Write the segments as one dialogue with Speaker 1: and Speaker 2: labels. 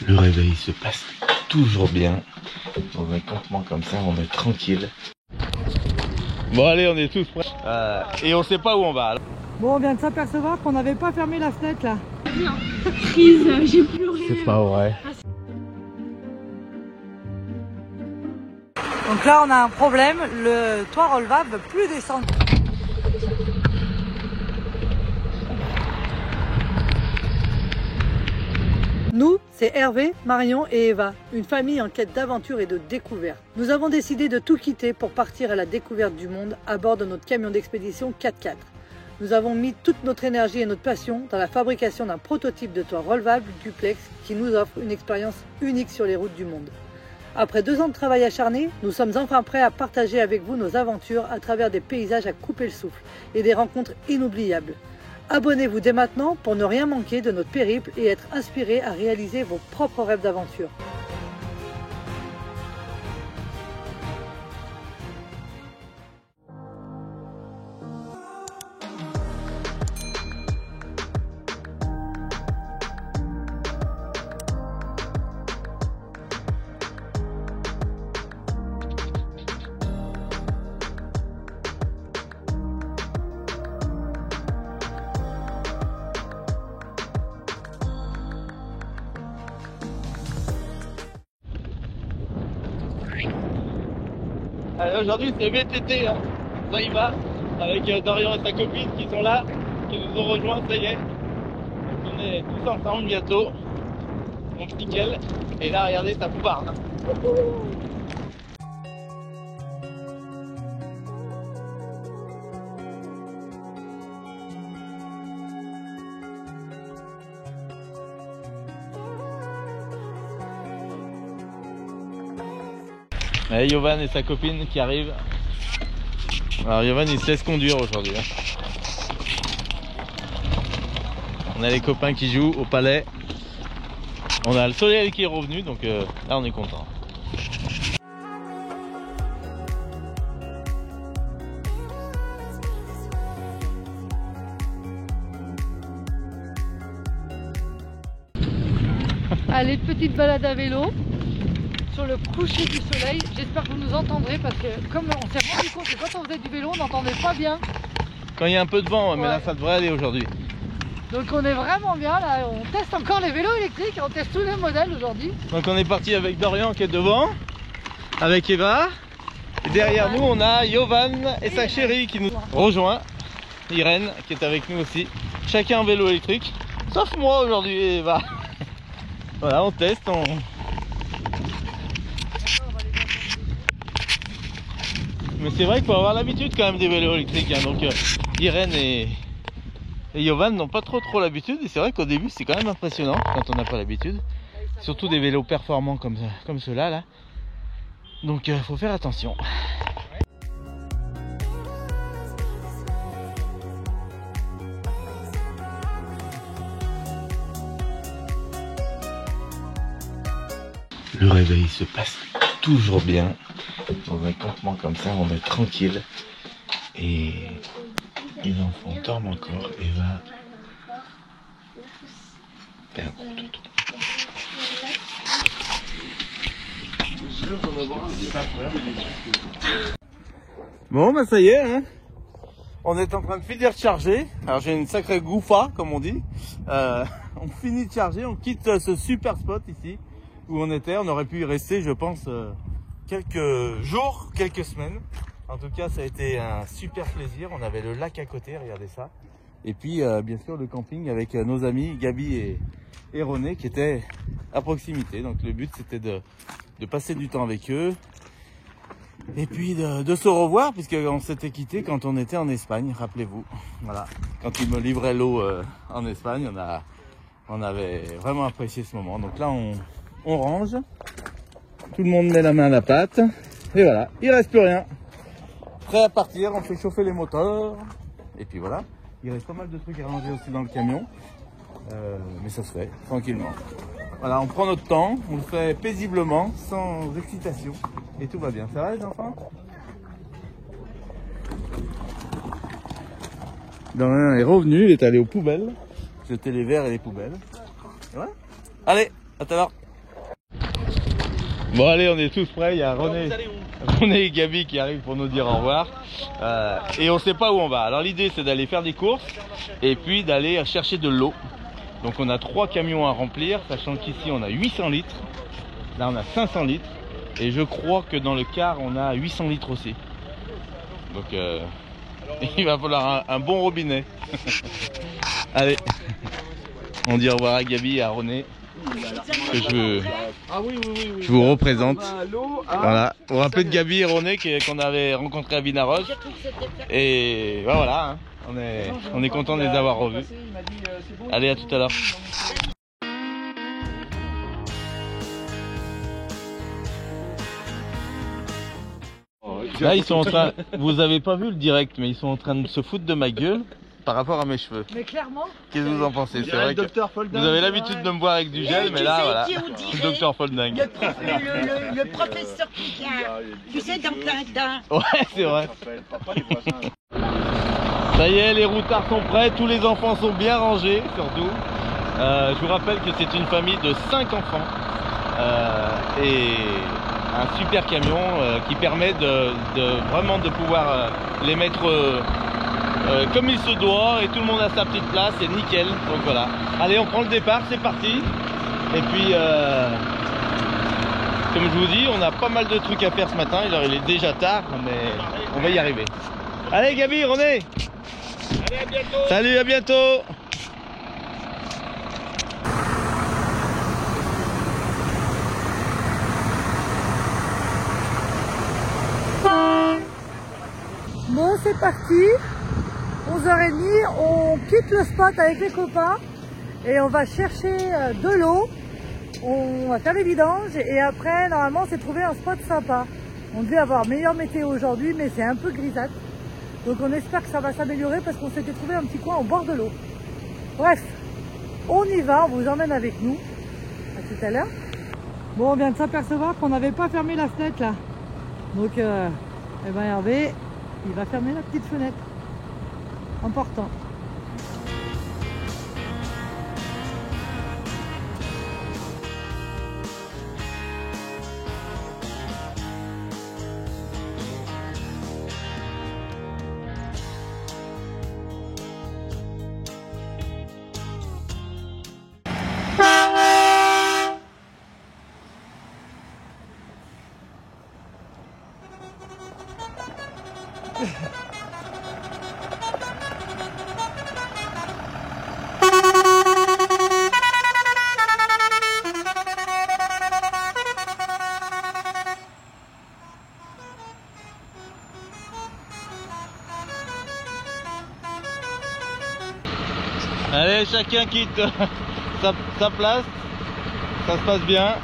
Speaker 1: Le réveil se passe toujours bien. Dans un campement comme ça, on est tranquille. Bon allez, on est tous prêts. Et on sait pas où on va.
Speaker 2: Bon, on vient de s'apercevoir qu'on n'avait pas fermé la fenêtre là.
Speaker 3: Crise, j'ai pleuré.
Speaker 1: C'est pas vrai.
Speaker 2: Donc là, on a un problème. Le toit relevable ne veut plus descendre. Nous, c'est Hervé, Marion et Eva, une famille en quête d'aventure et de découverte. Nous avons décidé de tout quitter pour partir à la découverte du monde à bord de notre camion d'expédition 4x4. Nous avons mis toute notre énergie et notre passion dans la fabrication d'un prototype de toit relevable duplex qui nous offre une expérience unique sur les routes du monde. Après 2 ans de travail acharné, nous sommes enfin prêts à partager avec vous nos aventures à travers des paysages à couper le souffle et des rencontres inoubliables. Abonnez-vous dès maintenant pour ne rien manquer de notre périple et être inspiré à réaliser vos propres rêves d'aventure.
Speaker 1: Aujourd'hui c'est VTT, hein. Ça y va, avec Dorian et sa copine qui sont là, qui nous ont rejoints, ça y est. On est tous ensemble bientôt, donc nickel. Et là regardez, ça poubarde. Et Yovan et sa copine qui arrivent. Alors Yovan il se laisse conduire aujourd'hui. On a les copains qui jouent au palais. On a le soleil qui est revenu, donc là on est content.
Speaker 2: Allez, petite balade à vélo sur le coucher du soleil. J'espère que vous nous entendrez parce que comme on s'est rendu compte que quand on faisait du vélo on n'entendait pas bien.
Speaker 1: Quand il y a un peu de vent, mais
Speaker 2: Ouais.
Speaker 1: là ça devrait aller aujourd'hui.
Speaker 2: Donc on est vraiment bien là, on teste encore les vélos électriques, on teste tous les modèles aujourd'hui.
Speaker 1: Donc on est parti avec Dorian qui est devant, avec Eva. Et derrière nous on a Yovan et sa chérie qui nous rejoint. Irène qui est avec nous aussi. Chacun en vélo électrique, sauf moi aujourd'hui et Eva. Voilà, on teste, Mais c'est vrai qu'il faut avoir l'habitude quand même des vélos électriques, hein. Donc Irène et Yovan n'ont pas trop l'habitude. Et c'est vrai qu'au début c'est quand même impressionnant quand on n'a pas l'habitude. Surtout des vélos performants comme ceux-là là. Donc faut faire attention. Le réveil se passe toujours bien. Dans un campement comme ça, on est tranquille. Et les enfants dorment encore. Eva fait un gros toutou. Bon bah ça y est, hein. On est en train de finir de charger. Alors j'ai une sacrée gouffa comme on dit. On finit de charger, on quitte ce super spot ici où on était. On aurait pu y rester je pense quelques jours, quelques semaines. En tout cas ça a été un super plaisir. On avait le lac à côté, regardez ça. Et puis bien sûr le camping avec nos amis Gabi et René qui étaient à proximité. Donc le but c'était de passer du temps avec eux. Et puis de se revoir puisqu'on s'était quitté quand on était en Espagne, rappelez-vous. Voilà, quand ils me livraient l'eau en Espagne, on avait vraiment apprécié ce moment. Donc là on range, tout le monde met la main à la pâte et voilà, il reste plus rien. Prêt à partir, on fait chauffer les moteurs et puis voilà. Il reste pas mal de trucs à ranger aussi dans le camion, mais ça se fait tranquillement. Voilà, on prend notre temps, on le fait paisiblement, sans excitation, et tout va bien. Ça va les enfants? Dorian est revenu, il est allé aux poubelles, jeter les verres et les poubelles. Ouais. Allez, à tout à l'heure. Bon allez, on est tous prêts, il y a René et Gabi qui arrivent pour nous dire au revoir. Et on sait pas où on va. Alors l'idée c'est d'aller faire des courses et puis d'aller chercher de l'eau. Donc on a 3 camions à remplir, sachant qu'ici on a 800 litres. Là on a 500 litres. Et je crois que dans le car on a 800 litres aussi. Donc il va falloir un bon robinet. Allez, on dit au revoir à Gabi et à René. Que je vous représente. Voilà, on va rappeler de Gabi et René qu'on avait rencontré à Vinaroche. Et voilà, hein, on est content de les avoir revus. Allez, à tout à l'heure. Là ils sont en train, vous avez pas vu le direct, mais ils sont en train de se foutre de ma gueule par rapport à mes cheveux.
Speaker 2: Mais clairement.
Speaker 1: Qu'est-ce que vous en pensez? C'est vrai que vous avez l'habitude de me voir avec du gel, mais là voilà, Dr Folding.
Speaker 4: Le professeur Picard, tu sais, dans Tintin.
Speaker 1: Ouais, c'est vrai. Ça y est, les routards sont prêts, tous les enfants sont bien rangés surtout. Je vous rappelle que c'est une famille de 5 enfants et un super camion qui permet vraiment de pouvoir les mettre comme il se doit, et tout le monde a sa petite place, c'est nickel. Donc voilà, allez, on prend le départ, c'est parti. Et puis comme je vous dis, on a pas mal de trucs à faire ce matin. Il est déjà tard, mais on va y arriver. Allez Gabi, René, allez, à bientôt. Salut, à bientôt.
Speaker 2: Bon, c'est parti. 11h30, on quitte le spot avec les copains et on va chercher de l'eau. On va faire les vidanges et après, normalement, on s'est trouvé un spot sympa. On devait avoir meilleure météo aujourd'hui, mais c'est un peu grisâtre. Donc on espère que ça va s'améliorer parce qu'on s'était trouvé un petit coin au bord de l'eau. Bref, on y va, on vous emmène avec nous. À tout à l'heure. Bon, on vient de s'apercevoir qu'on n'avait pas fermé la fenêtre là. Donc, eh ben Hervé, il va fermer la petite fenêtre. Important.
Speaker 1: Allez, chacun quitte sa place, ça se passe bien.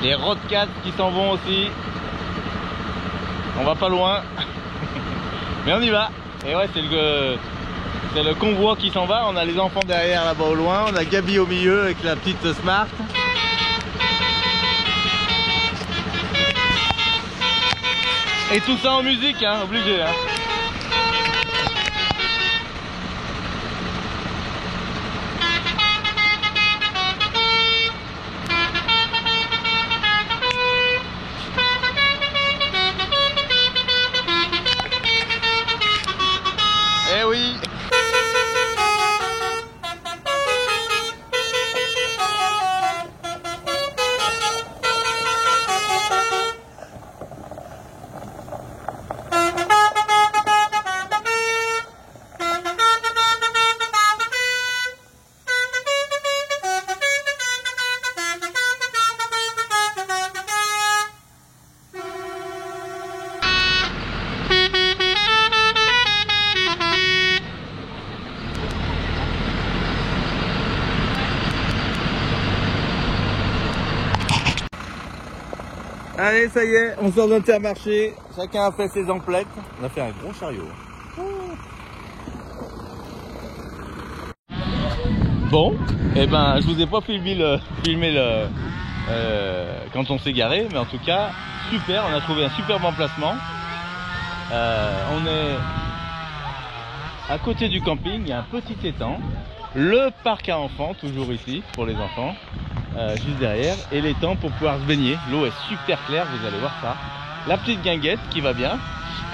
Speaker 1: Les Rodcats qui s'en vont aussi. On va pas loin. Mais on y va. Et ouais, c'est le convoi qui s'en va. On a les enfants derrière là-bas au loin. On a Gabi au milieu avec la petite Smart. Et tout ça en musique, hein, obligé. Hein. Eh oui. Allez, ça y est, on sort d'Intermarché. Chacun a fait ses emplettes. On a fait un gros chariot. Bon, et ben, je vous ai pas filmé quand on s'est garé, mais en tout cas super, on a trouvé un superbe emplacement. On est à côté du camping, il y a un petit étang, le parc à enfants toujours ici pour les enfants, juste derrière, et l'étang pour pouvoir se baigner. L'eau est super claire, vous allez voir ça. La petite guinguette qui va bien.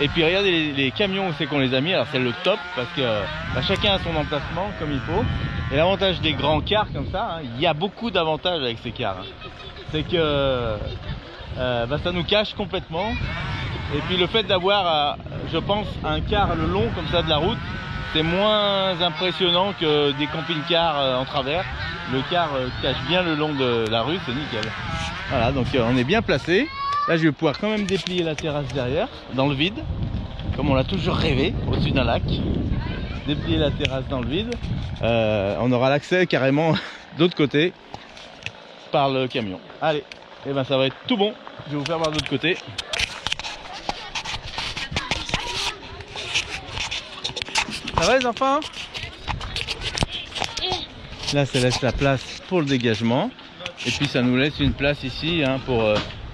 Speaker 1: Et puis regardez les camions où c'est qu'on les a mis. Alors c'est le top parce que chacun a son emplacement comme il faut. Et l'avantage des grands cars comme ça, hein, il y a beaucoup d'avantages avec ces cars. Hein. C'est que ça nous cache complètement. Et puis le fait d'avoir, je pense, un car le long comme ça de la route, c'est moins impressionnant que des camping-cars en travers. Le car cache bien le long de la rue, c'est nickel. Voilà, donc on est bien placé. Là, je vais pouvoir quand même déplier la terrasse derrière, dans le vide, comme on l'a toujours rêvé, au-dessus d'un lac. Déplier la terrasse dans le vide. On aura l'accès carrément d'autre côté par le camion. Allez, et ben ça va être tout bon. Je vais vous faire voir de l'autre côté. Ça va les enfants? Là, ça laisse la place pour le dégagement. Et puis ça nous laisse une place ici hein, pour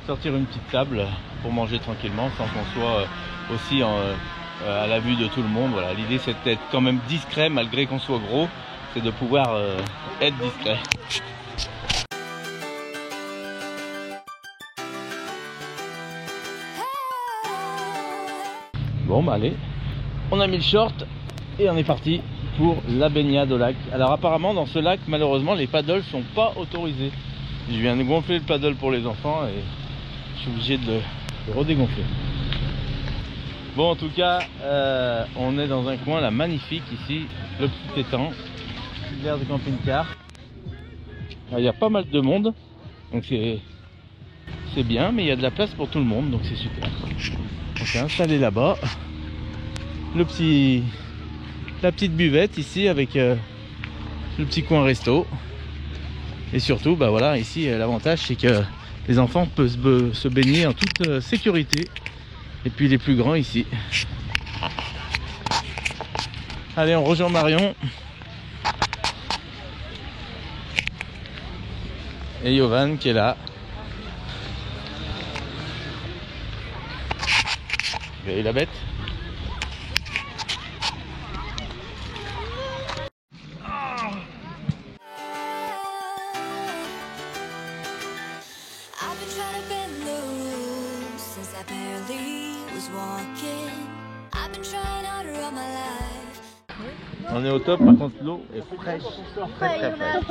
Speaker 1: sortir une petite table pour manger tranquillement sans qu'on soit aussi à la vue de tout le monde. Voilà, l'idée c'est d'être quand même discret malgré qu'on soit gros, c'est de pouvoir être discret. Bon bah allez, on a mis le short et on est parti pour la baignade au lac. Alors apparemment dans ce lac malheureusement les paddles sont pas autorisés. Je viens de gonfler le paddle pour les enfants et je suis obligé de le redégonfler. Bon en tout cas on est dans un coin là magnifique ici, le petit étang, l'air de camping-car. Il y a pas mal de monde donc c'est bien mais il y a de la place pour tout le monde donc c'est super. On s'est installé là-bas, la petite buvette ici avec le petit coin resto. Et surtout, bah voilà, ici l'avantage c'est que les enfants peuvent se baigner en toute sécurité. Et puis les plus grands ici. Allez, on rejoint Marion. Et Yovan qui est là. Et la bête. On est au top, par contre l'eau est fraîche, très très fraîche.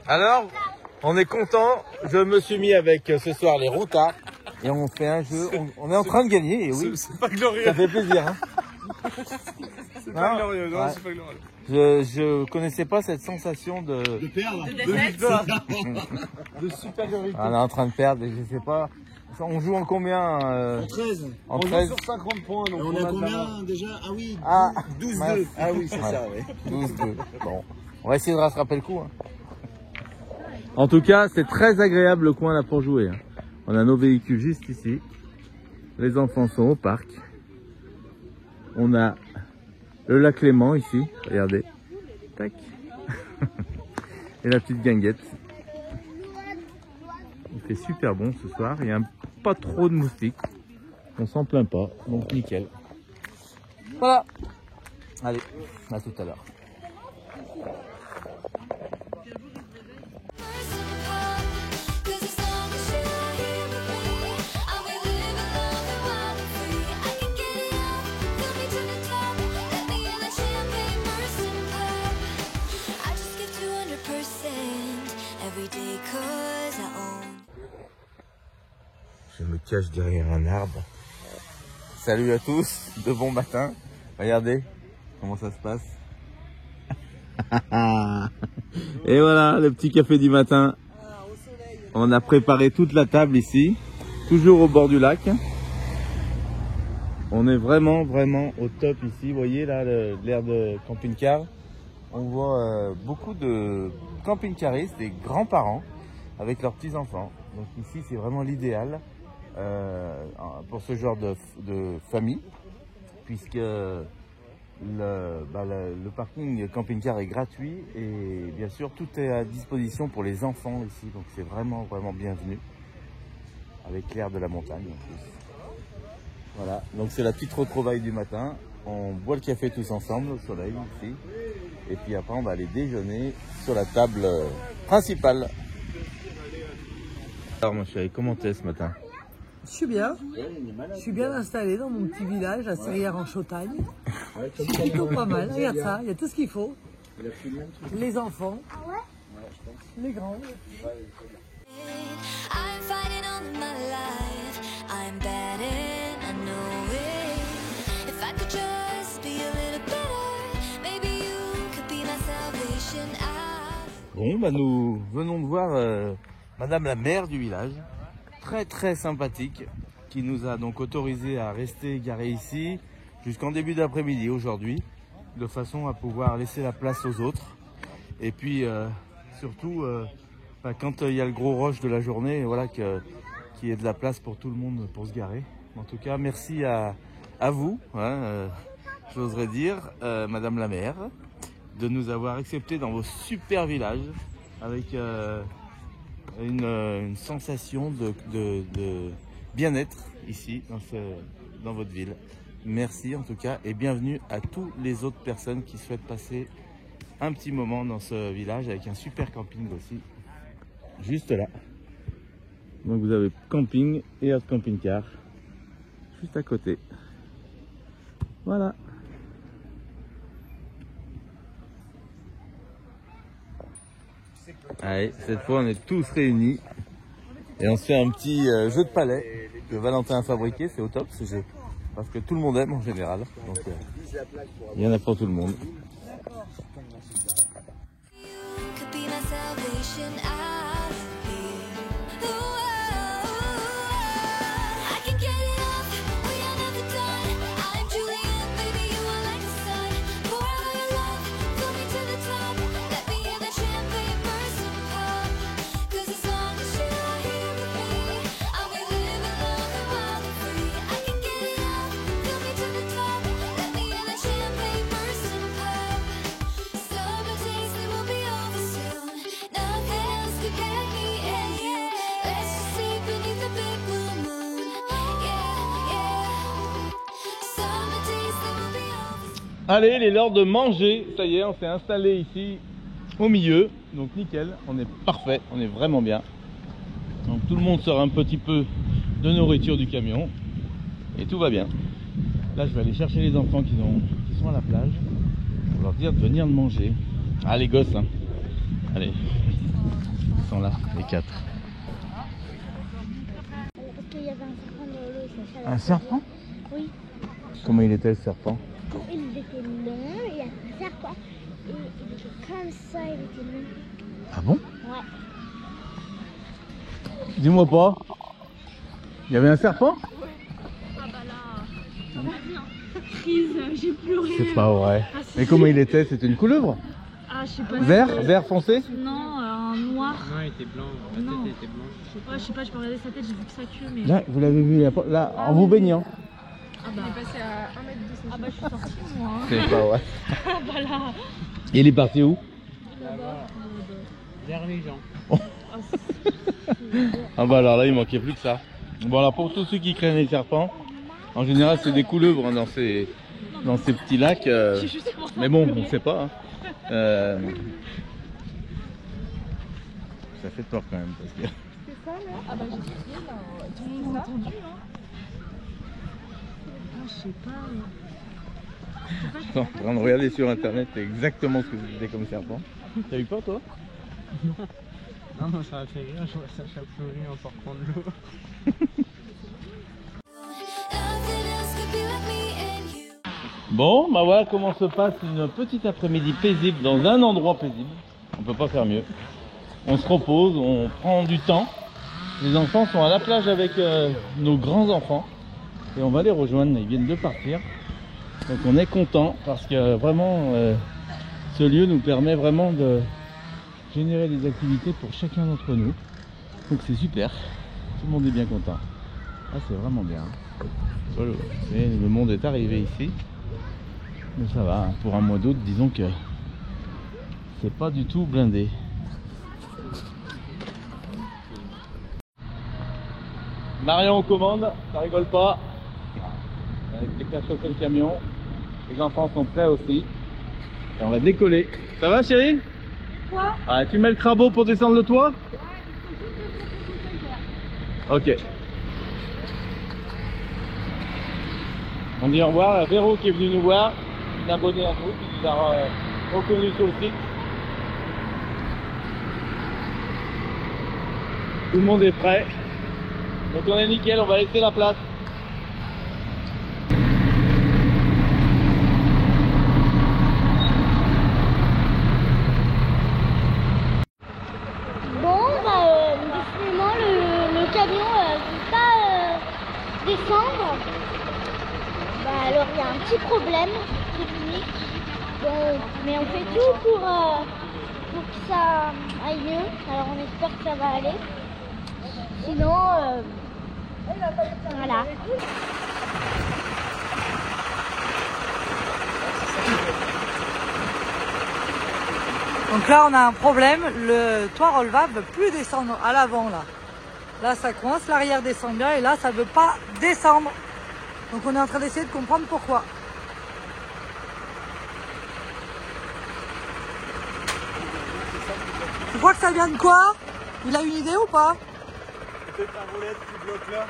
Speaker 1: Alors, on est content. Je me suis mis avec ce soir les routards et on fait un jeu. On est en train de gagner. Et oui,
Speaker 5: c'est pas glorieux.
Speaker 1: Ça fait plaisir. Hein.
Speaker 5: C'est pas glorieux. Non,
Speaker 1: ouais.
Speaker 5: c'est pas glorieux.
Speaker 1: Je connaissais pas cette sensation de
Speaker 5: perdre,
Speaker 3: de
Speaker 5: victoire, de supériorité.
Speaker 1: On est en train de perdre. Et je sais pas. On joue en combien
Speaker 5: En 13.
Speaker 1: En
Speaker 5: on
Speaker 1: 13.
Speaker 5: joue sur 50 points. Donc on a combien déjà? Ah oui, 12-2. Ah oui, c'est ça, ouais.
Speaker 1: 12-2. Bon, on va essayer de rattraper le coup. Hein. En tout cas, c'est très agréable le coin là pour jouer. Hein. On a nos véhicules juste ici. Les enfants sont au parc. On a le lac Léman ici. Regardez. Tac. Et la petite guinguette. Il fait super bon ce soir. Il n'y a pas trop de moustiques. On s'en plaint pas. Donc nickel. Voilà. Allez, à tout à l'heure. Je me cache derrière un arbre. Salut à tous, de bon matin. Regardez comment ça se passe. Et voilà, le petit café du matin. On a préparé toute la table ici, toujours au bord du lac. On est vraiment au top ici. Vous voyez là l'aire de camping-car. On voit beaucoup de camping-caristes et grands-parents avec leurs petits-enfants. Donc ici c'est vraiment l'idéal pour ce genre de famille, puisque le parking camping-car est gratuit et bien sûr tout est à disposition pour les enfants ici. Donc c'est vraiment bienvenu avec l'air de la montagne en plus. Voilà, donc c'est la petite retrouvaille du matin. On boit le café tous ensemble au soleil ici. Et puis après on va aller déjeuner sur la table principale. Alors mon chéri, comment t'es ce matin?
Speaker 2: Je suis bien. Je suis bien installé dans mon petit village à Serrières-en-Chautagne. C'est plutôt pas mal. Regarde ça, il y a tout ce qu'il faut. Les enfants, les grands.
Speaker 6: I'm fighting all of my life. I'm bad and I know it. If I could just be a little better, maybe you could be my salvation.
Speaker 1: Bon, bah nous venons de voir Madame la maire du village, très sympathique, qui nous a donc autorisé à rester garés ici jusqu'en début d'après-midi aujourd'hui, de façon à pouvoir laisser la place aux autres. Et puis surtout, quand il y a le gros rush de la journée, voilà, qu'il y ait de la place pour tout le monde pour se garer. En tout cas, merci à vous, hein, j'oserais dire, Madame la maire, de nous avoir acceptés dans vos super villages avec une sensation de bien-être ici dans votre ville. Merci en tout cas et bienvenue à toutes les autres personnes qui souhaitent passer un petit moment dans ce village avec un super camping aussi, juste là. Donc vous avez camping et air camping-car juste à côté. Voilà. Allez, cette fois on est tous réunis et on se fait un petit jeu de palais que Valentin a fabriqué, c'est au top ce jeu. Parce que tout le monde aime en général, donc il y en a pour tout le monde. Allez, il est l'heure de manger. Ça y est, on s'est installé ici au milieu. Donc nickel, on est parfait, on est vraiment bien. Donc tout le monde sort un petit peu de nourriture du camion. Et tout va bien. Là, je vais aller chercher les enfants qui sont à la plage. Pour leur dire de venir manger. Ah, les gosses, hein. Allez, ils sont là, les 4.
Speaker 3: Parce qu'il y avait un serpent dans l'eau.
Speaker 1: Un serpent?
Speaker 3: Oui.
Speaker 1: Comment il était le serpent?
Speaker 3: Il était long, il y a un serpent. Et il était comme ça, il était long.
Speaker 1: Ah bon?
Speaker 3: Ouais.
Speaker 1: Dis-moi pas. Il y avait un serpent?
Speaker 3: Ah bah là. Crise, j'ai pleuré.
Speaker 1: C'est pas vrai. Mais comment il était? C'était une couleuvre?
Speaker 3: Ah, je sais pas.
Speaker 1: Vert foncé?
Speaker 3: Non, un noir.
Speaker 7: Non, il était blanc. La tête était blanche.
Speaker 3: Ouais, je sais pas, je peux regarder sa tête, j'ai vu que sa queue, mais.
Speaker 1: Là, vous l'avez vu là, en vous baignant.
Speaker 3: Ah bah. Il est passé à 1 mètre de. Ah bah, je suis sortie, moi. Hein.
Speaker 1: C'est pas vrai.
Speaker 3: Ah bah là.
Speaker 1: Et il est parti où?
Speaker 3: Là-bas.
Speaker 7: Vers les gens.
Speaker 1: Ah bah alors là, il manquait plus que ça. Bon, alors pour tous ceux qui craignent les serpents, en général, c'est des couleuvres dans ces petits lacs. Mais bon, on ne sait pas. Hein. Ça fait peur quand même. Parce que...
Speaker 3: C'est ça là? Ah bah j'ai crié là. Tout le monde a entendu hein. Ah je sais pas.
Speaker 1: Attends, en train de regarder sur internet, c'est exactement ce que c'était comme serpent. T'as eu peur toi?
Speaker 7: Non, moi ça m'a fait rire, je vois Sacha pleurer en sortant de l'eau.
Speaker 1: Bon, bah voilà comment se passe une petite après-midi paisible dans un endroit paisible. On peut pas faire mieux. On se repose, on prend du temps. Les enfants sont à la plage avec nos grands enfants. et on va les rejoindre. Ils viennent de partir. Donc on est content parce que vraiment ce lieu nous permet vraiment de générer des activités pour chacun d'entre nous. Donc c'est super. Tout le monde est bien content. Ah, c'est vraiment bien. Voilà. Et le monde est arrivé ici. Mais ça va, hein. Pour un mois d'août, disons que c'est pas du tout blindé. Marion aux commandes, ça rigole pas. Avec les cachets sur le camion. Les enfants sont prêts aussi. Et on va décoller. Ça va chérie?
Speaker 3: Quoi?
Speaker 1: Ah, tu mets le crabeau pour descendre le toit? Ok. On dit au revoir à Véro qui est venu nous voir, une abonnée à nous, qui nous a reconnu sur le site. Tout le monde est prêt. Donc on est nickel, on va laisser la place.
Speaker 3: Bon, décidément, le camion ne peut pas descendre. Alors, il y a un petit problème technique. Bon, mais on fait tout pour que ça aille mieux. Alors, on espère que ça va aller. Sinon, voilà.
Speaker 2: Donc là, on a un problème. Le toit relevable ne veut plus descendre à l'avant là. Là, ça coince. L'arrière descend bien et là, ça ne veut pas descendre. Donc on est en train d'essayer de comprendre pourquoi. Tu crois que ça vient de quoi? Il a une idée ou pas?
Speaker 1: Peut-être un roulette qui bloque là.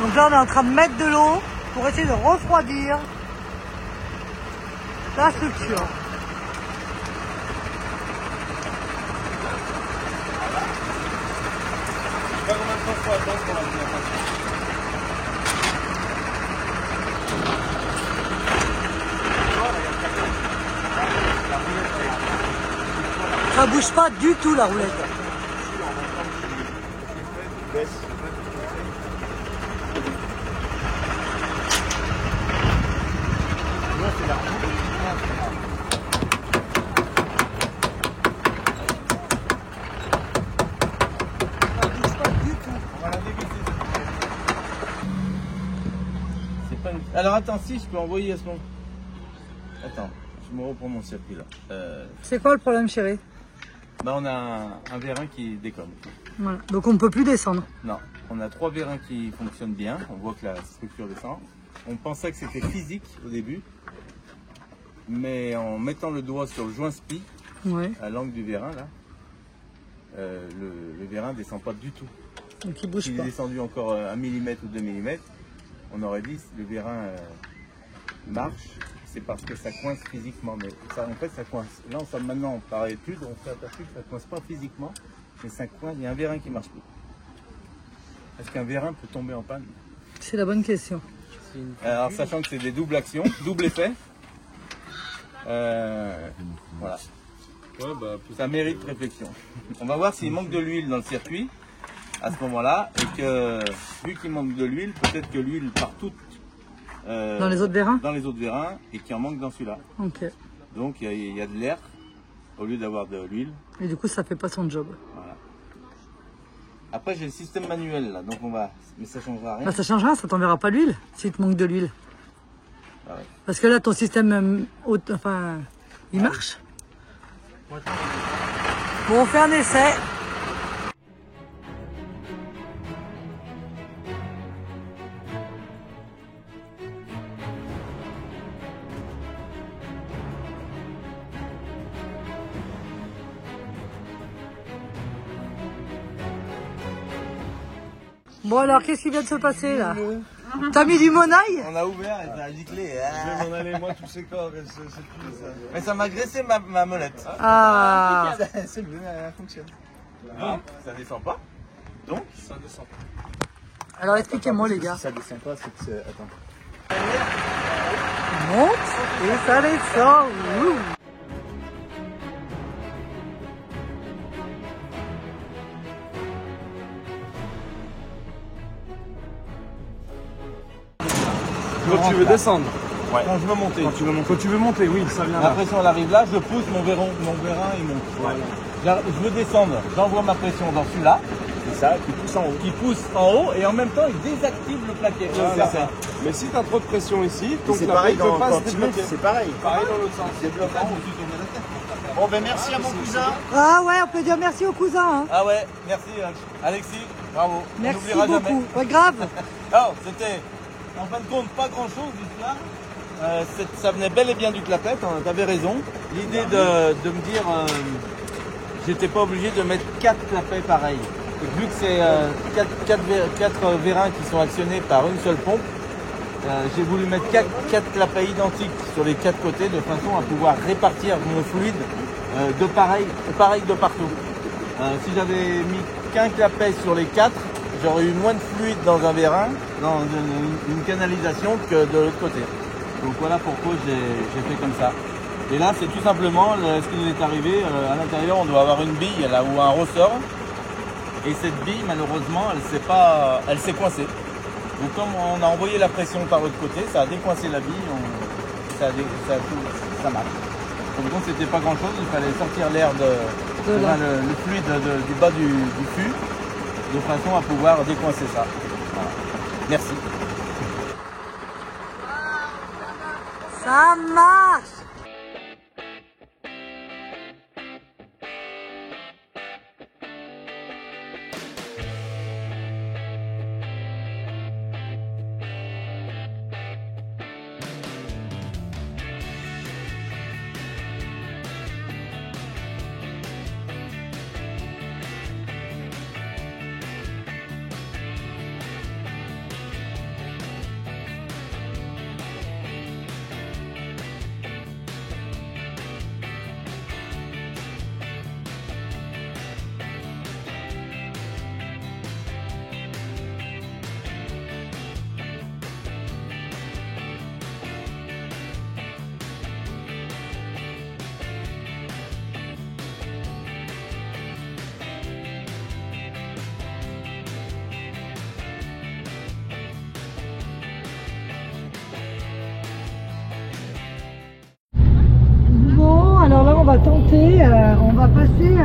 Speaker 2: Donc là, on est en train de mettre de l'eau pour essayer de refroidir la structure. Ça bouge pas du tout la roulette.
Speaker 1: Alors attends, si je peux envoyer à ce moment. Attends, je me reprends mon circuit là.
Speaker 2: C'est quoi le problème, chérie?
Speaker 1: Bah on a un vérin qui déconne.
Speaker 2: Voilà. Donc on ne peut plus descendre.
Speaker 1: Non, on a 3 vérins qui fonctionnent bien. On voit que la structure descend. On pensait que c'était physique au début, mais en mettant le doigt sur le joint spi,
Speaker 2: Ouais.
Speaker 1: à l'angle du vérin là, le vérin descend pas du tout.
Speaker 2: Donc il bouge
Speaker 1: S'il
Speaker 2: pas.
Speaker 1: est descendu encore 1 mm ou 2 mm, on aurait dit que le vérin marche, c'est parce que ça coince physiquement. Mais ça, en fait, ça coince. Là, maintenant, par étude, on s'est aperçu que ça coince pas physiquement, mais ça coince. Il y a un vérin qui marche plus. Est-ce qu'un vérin peut tomber en panne?
Speaker 2: C'est la bonne question.
Speaker 1: Alors, sachant que c'est des doubles actions, double effet. Voilà.
Speaker 5: Ouais, bah,
Speaker 1: Ça mérite réflexion. On va voir s'il manque de l'huile dans le circuit à ce moment-là, et que vu qu'il manque de l'huile, peut-être que l'huile part toute
Speaker 2: Dans les autres vérins?
Speaker 1: dans les autres vérins et qu'il en manque dans celui-là.
Speaker 2: Ok.
Speaker 1: Donc il y a de l'air au lieu d'avoir de l'huile.
Speaker 2: Et du coup, ça fait pas son job.
Speaker 1: Voilà. Après j'ai le système manuel là, donc on va, mais ça changera rien.
Speaker 2: Bah, ça change rien, ça t'enverra pas l'huile s'il te manque de l'huile.
Speaker 1: Ah ouais.
Speaker 2: Parce que là, ton système, enfin, il marche. Bon, on fait un essai. Bon alors, qu'est-ce qui vient de se passer là? T'as mis du monaille?
Speaker 1: On a ouvert et ça a giclé.
Speaker 5: je vais m'en aller, moi, tous ces corps, c'est plus ça.
Speaker 1: Mais ça m'a graissé ma molette.
Speaker 2: Ah,
Speaker 1: C'est bien, elle fonctionne. Donc ça descend pas. Donc
Speaker 5: Ça descend.
Speaker 2: Alors expliquez-moi les gars.
Speaker 5: Si ça descend pas, c'est que c'est... Attends.
Speaker 2: Monte et ça descend. Ouh.
Speaker 1: Quand tu veux descendre.
Speaker 5: Ouais.
Speaker 1: Quand je veux monter.
Speaker 5: Quand tu veux monter, oui, ça vient
Speaker 1: La
Speaker 5: là.
Speaker 1: pression elle arrive là, je pousse mon vérin il monte.
Speaker 5: Ouais.
Speaker 1: Je veux descendre, j'envoie ma pression dans celui-là,
Speaker 5: C'est ça, qui pousse en haut.
Speaker 1: qui pousse en haut et en même temps il désactive le plaquet.
Speaker 5: Voilà.
Speaker 1: C'est ça.
Speaker 8: Mais si tu as trop de pression ici, donc
Speaker 5: C'est
Speaker 8: la
Speaker 5: pareil
Speaker 8: plaque
Speaker 5: dans
Speaker 8: peut pas
Speaker 5: quand
Speaker 8: se
Speaker 5: tu montes,
Speaker 8: débloquer.
Speaker 5: c'est pareil.
Speaker 8: Pareil dans l'autre sens.
Speaker 5: Développement. Bon, ben merci à mon cousin.
Speaker 2: Ah ouais, on peut dire merci au cousin. Hein.
Speaker 1: Ah ouais, merci Alexis, bravo. On
Speaker 2: Merci
Speaker 1: n'oubliera
Speaker 2: beaucoup.
Speaker 1: jamais.
Speaker 2: Ouais, grave.
Speaker 1: Alors, c'était en fin de compte pas grand chose l'histoire. Ça venait bel et bien du clapet, hein, t'avais raison. L'idée de me dire, j'étais pas obligé de mettre 4 clapets pareils. Et vu que c'est 4 vérins qui sont actionnés par une seule pompe, j'ai voulu mettre 4 clapets identiques sur les 4 côtés de façon à pouvoir répartir mon fluide de pareil de partout. Si j'avais mis qu'un clapet sur les 4, j'aurais eu moins de fluide dans un vérin, dans une canalisation que de l'autre côté. Donc voilà pourquoi j'ai fait comme ça. Et là c'est tout simplement ce qui nous est arrivé. À l'intérieur on doit avoir une bille là ou un ressort. Et cette bille malheureusement elle s'est coincée. Donc comme on a envoyé la pression par l'autre côté, ça a décoincé la bille, ça marche. Donc c'était pas grand chose, il fallait sortir l'air le fluide du bas du fût de façon à pouvoir décoincer ça. Voilà. Merci.
Speaker 2: Ça marche. Alors là, on va tenter, on va passer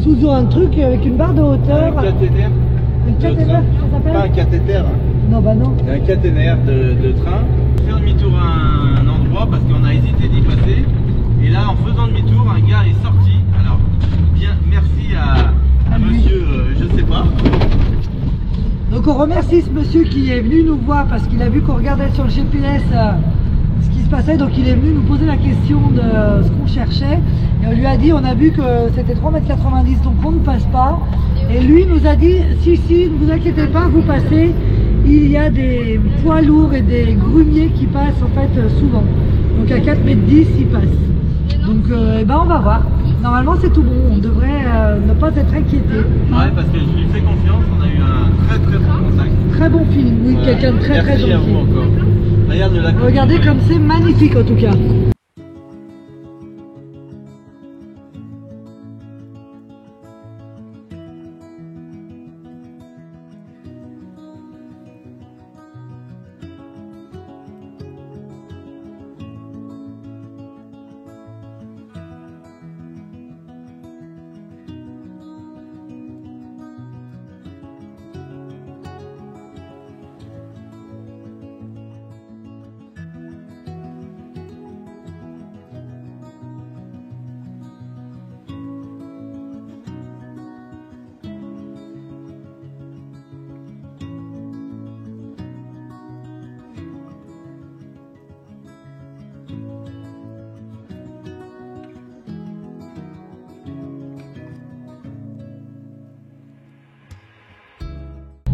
Speaker 2: sous un truc avec une barre de hauteur.
Speaker 1: Un cathéter.
Speaker 2: Un cathéter, ça s'appelle?
Speaker 1: Pas un cathéter.
Speaker 2: Non, bah non.
Speaker 1: Un caténaire de train. Faire demi-tour à un endroit parce qu'on a hésité d'y passer. Et là, en faisant demi-tour, un gars est sorti. Alors, bien, merci à monsieur, je sais pas.
Speaker 2: Donc on remercie ce monsieur qui est venu nous voir parce qu'il a vu qu'on regardait sur le GPS ce qui se passait. Donc il est venu nous poser la question de ce qu'on cherchait. Et on lui a dit, on a vu que c'était 3,90 m, donc on ne passe pas. Et lui nous a dit, si, ne vous inquiétez pas, vous passez. Il y a des poids lourds et des grumiers qui passent en fait souvent. Donc à 4,10 m ils passent. Donc eh ben, on va voir. Normalement c'est tout bon, on devrait ne pas être inquiété.
Speaker 1: Ouais, parce que je lui fais confiance, on a eu un très bon contact.
Speaker 2: Très bon film, oui, quelqu'un de très
Speaker 1: Merci
Speaker 2: gentil.
Speaker 1: à vous encore. Regarde la
Speaker 2: Regardez comme c'est magnifique en tout cas.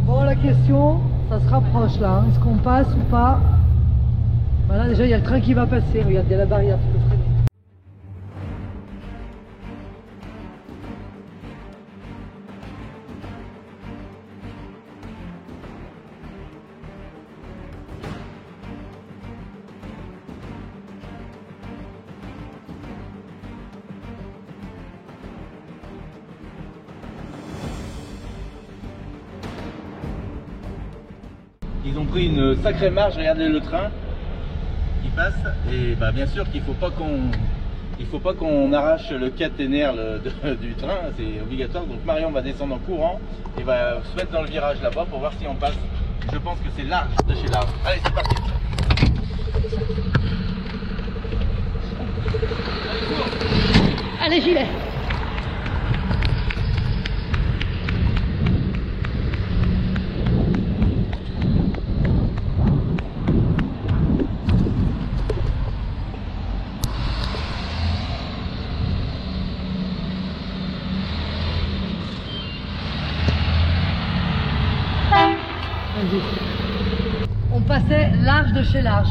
Speaker 2: Bon, la question, ça se rapproche là. Est-ce qu'on passe ou pas? Voilà, déjà il y a le train qui va passer. Regarde, il y a la barrière. Tu peux freiner.
Speaker 1: ils ont pris une sacrée marge. Regardez le train qui passe. Et bah, bien sûr qu'il ne faut pas qu'on arrache le caténaire du train, c'est obligatoire. Donc Marion va descendre en courant et va se mettre dans le virage là-bas pour voir si on passe. Je pense que c'est large de chez large. Allez, c'est parti.
Speaker 2: Allez, gilet. On passait large de chez large.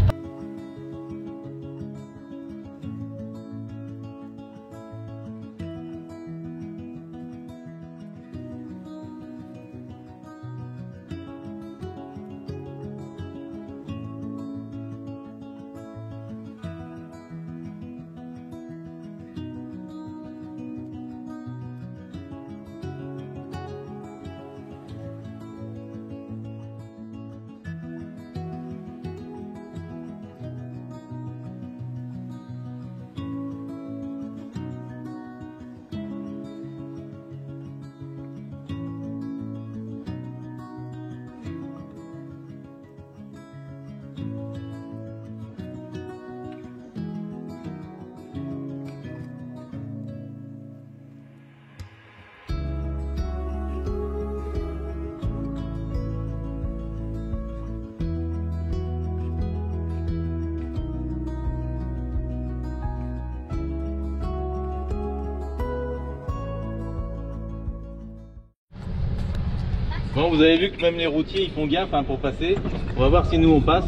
Speaker 1: Bon, vous avez vu que même les routiers ils font gaffe hein, pour passer. On va voir si nous on passe.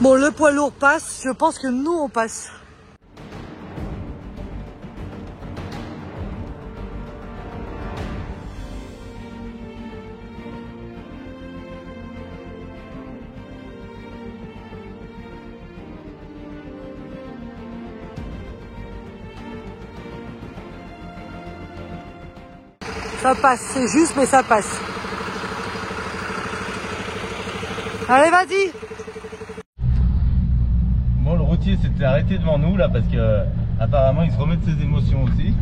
Speaker 2: Bon, le poids lourd passe, je pense que nous on passe. Ça passe, c'est juste mais ça passe. Allez, vas-y.
Speaker 1: Bon, le routier s'était arrêté devant nous là parce que apparemment il se remet de ses émotions aussi.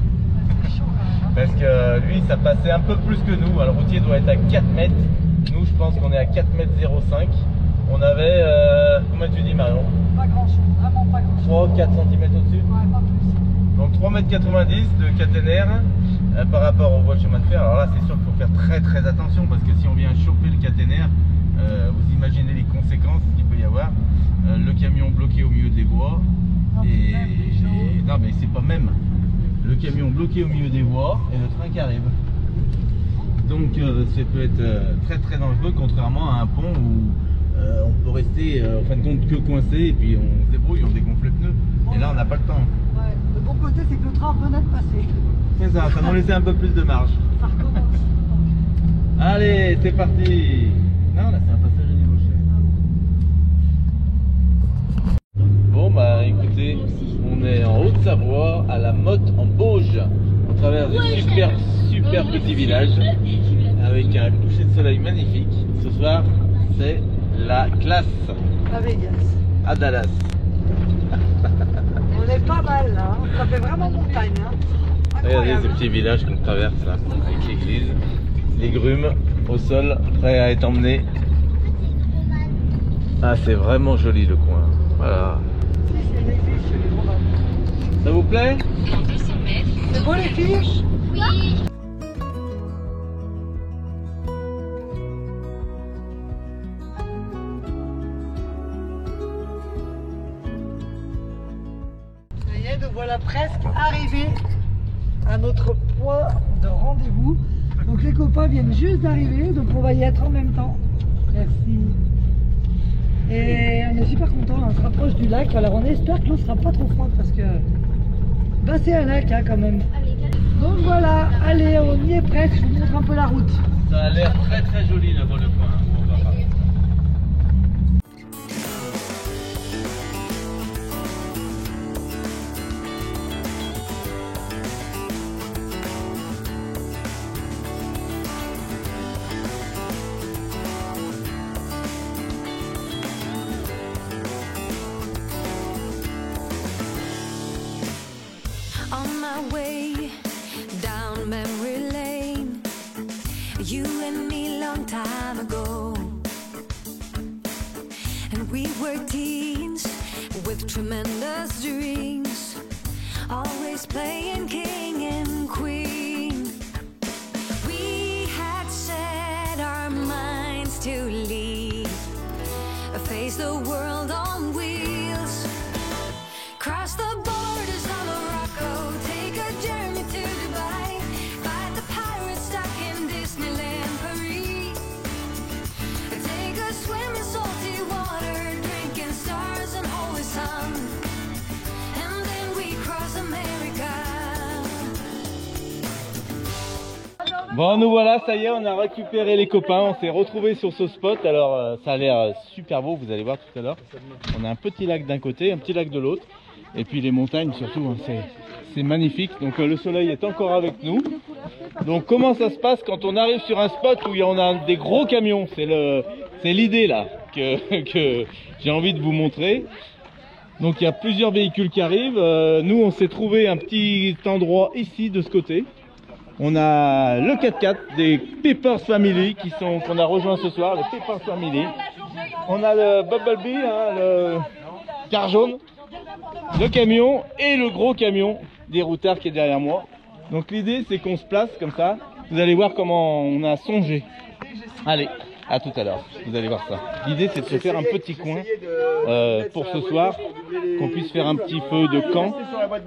Speaker 1: Parce que lui ça passait un peu plus que nous. Alors, le routier doit être à 4 mètres. Nous je pense qu'on est à 4 mètres 05. On avait, comment tu dis Marion?
Speaker 2: Pas grand chose, vraiment pas grand chose.
Speaker 1: 3 4 cm au-dessus.
Speaker 2: Ouais, pas plus.
Speaker 1: Donc 3,90 m de caténaire par rapport aux voies de chemin de fer. Alors là c'est sûr qu'il faut faire très attention parce que si on vient choper le caténaire, vous imaginez les conséquences qu'il peut y avoir. Le camion bloqué au milieu des voies. Non mais c'est pas même. Le camion bloqué au milieu des voies et le train qui arrive. Donc ça peut être très dangereux contrairement à un pont où on peut rester en fin de compte que coincé et puis on se débrouille, on dégonfle les pneus. Et là on n'a pas le temps.
Speaker 2: Ouais, le bon côté c'est que le train venait de passer.
Speaker 1: C'est ça, ça nous laissait un peu plus de marge.
Speaker 2: Ça recommence.
Speaker 1: Allez, c'est parti. Non, là c'est un passage au niveau cher. Bon bah écoutez, on est en Haute-Savoie, à la Motte en Bauge. On traverse des super petits villages avec un coucher de soleil magnifique. Ce soir, c'est la classe
Speaker 2: À Vegas.
Speaker 1: à Dallas.
Speaker 2: On est pas mal là, hein. Ça fait vraiment montagne. Hein.
Speaker 1: Regardez
Speaker 2: Incroyable.
Speaker 1: ces petits villages qu'on traverse là, avec l'église, les grumes au sol, prêts à être emmenés. Ah, c'est vraiment joli le coin. Voilà.
Speaker 2: Si, c'est une église, c'est les Romains.
Speaker 1: Ça vous plaît?
Speaker 2: C'est beau les filles?
Speaker 3: Oui.
Speaker 2: Ça y est, nous voilà presque arrivés à notre point de rendez-vous. Donc les copains viennent juste d'arriver, donc on va y être en même temps. Merci. Et on est super contents, on se rapproche du lac. Alors on espère que l'eau sera pas trop froide parce que bah, c'est un lac hein, quand même. Donc voilà, allez, on y est presque, je vous montre un peu la route.
Speaker 1: Ça a l'air très joli là dans le coin. On va voir.
Speaker 6: And we were teens with tremendous dreams, always playing king and queen. We had set our minds to leave, face the world on wheels, cross the borders of Morocco, take a journey to Dubai, fight the pirates stuck in Disneyland Paris, take a swim in salty water, drinking stars and holy sun, and then we cross America.
Speaker 1: Bon, nous voilà, ça y est, on a récupéré les copains, on s'est retrouvés sur ce spot. Alors ça a l'air super beau, vous allez voir tout à l'heure. On a un petit lac d'un côté, un petit lac de l'autre, et puis les montagnes surtout, hein, c'est magnifique. Donc le soleil est encore avec nous. Donc comment ça se passe quand on arrive sur un spot où on a des gros camions? C'est l'idée là que j'ai envie de vous montrer. Donc il y a plusieurs véhicules qui arrivent. Nous on s'est trouvé un petit endroit ici de ce côté. On a le 4x4 des Peppers Family qu'on a rejoint ce soir, les Peppers Family. On a le Bumblebee, hein, le car jaune, le camion et le gros camion des routards qui est derrière moi. Donc l'idée c'est qu'on se place comme ça. Vous allez voir comment on a songé. Allez, à tout à l'heure, vous allez voir ça. L'idée c'est de se faire un petit coin pour ce soir, qu'on puisse faire un petit feu de camp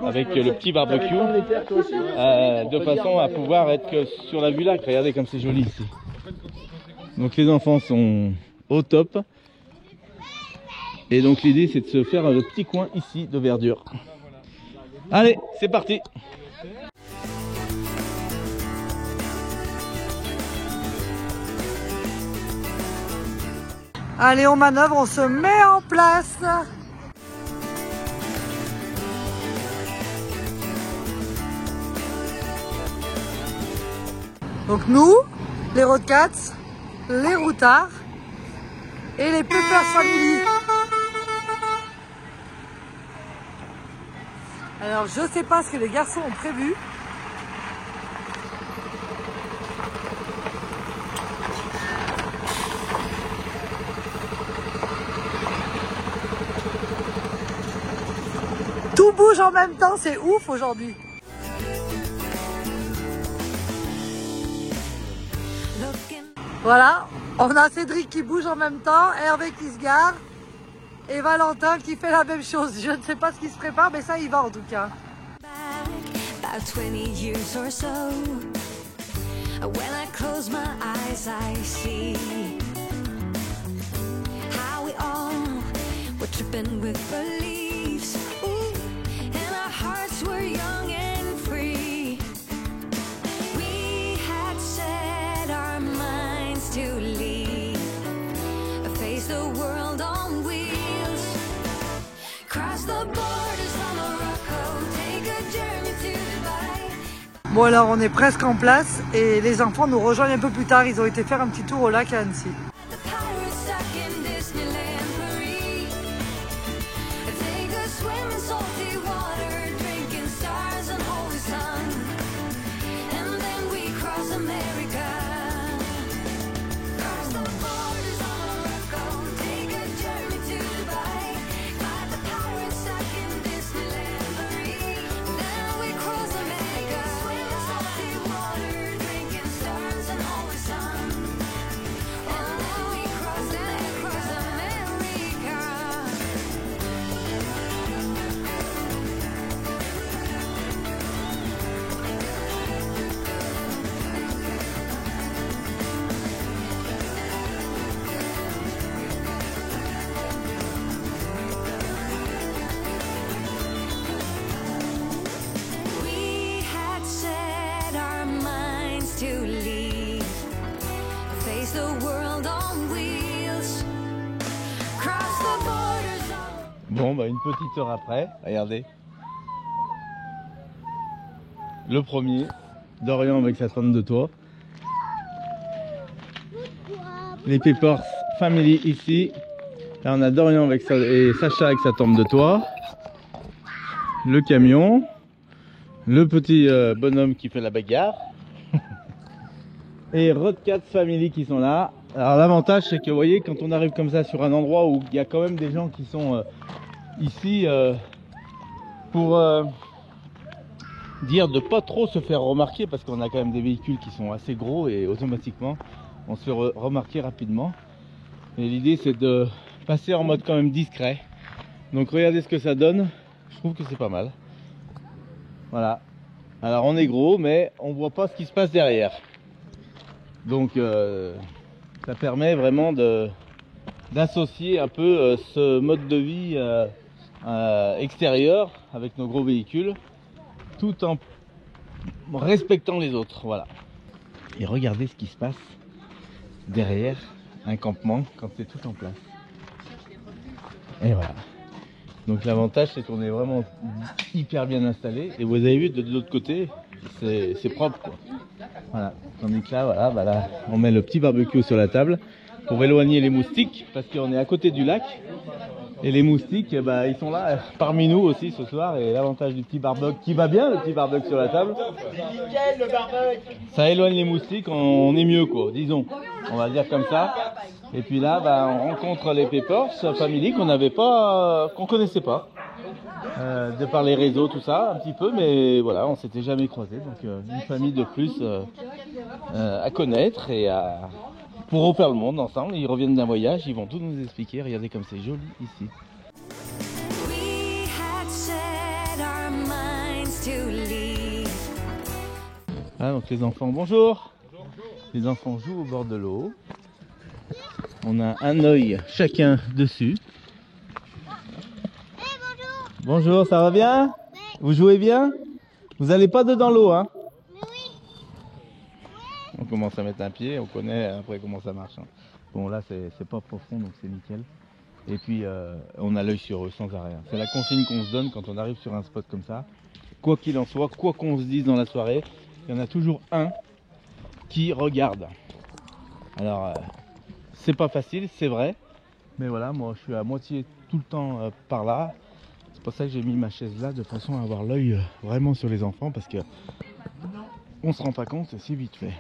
Speaker 1: avec le petit barbecue, de façon à pouvoir être sur la vue lac. Regardez comme c'est joli ici. Donc les enfants sont au top. Et donc l'idée c'est de se faire le petit coin ici de verdure. Allez, c'est parti.
Speaker 2: Allez, on manœuvre, on se met en place. Donc nous, les Roadcats, les routards et les Peppers Family. Alors je sais pas ce que les garçons ont prévu. Tout bouge en même temps, c'est ouf aujourd'hui. Voilà, on a Cédric qui bouge en même temps, Hervé qui se gare et Valentin qui fait la même chose. Je ne sais pas ce qui se prépare, mais ça il va en tout cas.
Speaker 6: About 20 years or so, when I close my eyes I see how we all were tripping with beliefs. Ooh, and our hearts were young and free. We had set our minds to leave, face the world on wheels, cross the borders of Morocco, take a journey to Dubai.
Speaker 2: Bon alors on est presque en place et les enfants nous rejoignent un peu plus tard, ils ont été faire un petit tour au lac à Annecy.
Speaker 1: Bon, bah une petite heure après, regardez. Le premier, Dorian avec sa tente de toit. Les Peppers Family ici. Là on a Dorian avec et Sacha avec sa tente de toit. Le camion. Le petit bonhomme qui fait la bagarre. Et Roadcats Family qui sont là. Alors l'avantage c'est que vous voyez quand on arrive comme ça sur un endroit où il y a quand même des gens qui sont ici pour dire de pas trop se faire remarquer parce qu'on a quand même des véhicules qui sont assez gros et automatiquement on se fait remarquer rapidement. Et l'idée c'est de passer en mode quand même discret. Donc regardez ce que ça donne, je trouve que c'est pas mal. Voilà. Alors on est gros mais on voit pas ce qui se passe derrière. Donc ça permet vraiment d'associer un peu ce mode de vie extérieur avec nos gros véhicules tout en respectant les autres. Voilà. Et regardez ce qui se passe derrière un campement quand c'est tout en place. Et voilà. Donc l'avantage c'est qu'on est vraiment hyper bien installé et vous avez vu de l'autre côté c'est propre quoi. Voilà. Tandis que là, voilà, bah là on met le petit barbecue sur la table pour éloigner les moustiques parce qu'on est à côté du lac et les moustiques bah, ils sont là parmi nous aussi ce soir. Et l'avantage du petit barbecue qui va bien, le petit barbecue sur la table, ça éloigne les moustiques, on est mieux quoi, disons, on va dire comme ça. Et puis là bah, on rencontre les Peppers Family qu'on connaissait pas de par les réseaux tout ça un petit peu, mais voilà on s'était jamais croisés. Donc une famille de plus à connaître et pour refaire le monde ensemble. Ils reviennent d'un voyage, ils vont tout nous expliquer. Regardez comme c'est joli ici. Ah, donc les enfants, bonjour. Les enfants jouent au bord de l'eau. On a un œil chacun dessus. Bonjour, ça va bien? Vous jouez bien? Vous n'allez pas dedans l'eau, hein? On commence à mettre un pied, on connaît après comment ça marche. Hein. Bon là c'est pas profond donc c'est nickel. Et puis on a l'œil sur eux sans arrêt. C'est la consigne qu'on se donne quand on arrive sur un spot comme ça. Quoi qu'il en soit, quoi qu'on se dise dans la soirée, il y en a toujours un qui regarde. Alors c'est pas facile, c'est vrai. Mais voilà, moi je suis à moitié tout le temps par là. C'est pour ça que j'ai mis ma chaise là de façon à avoir l'œil vraiment sur les enfants parce que on se rend pas compte, c'est vite fait.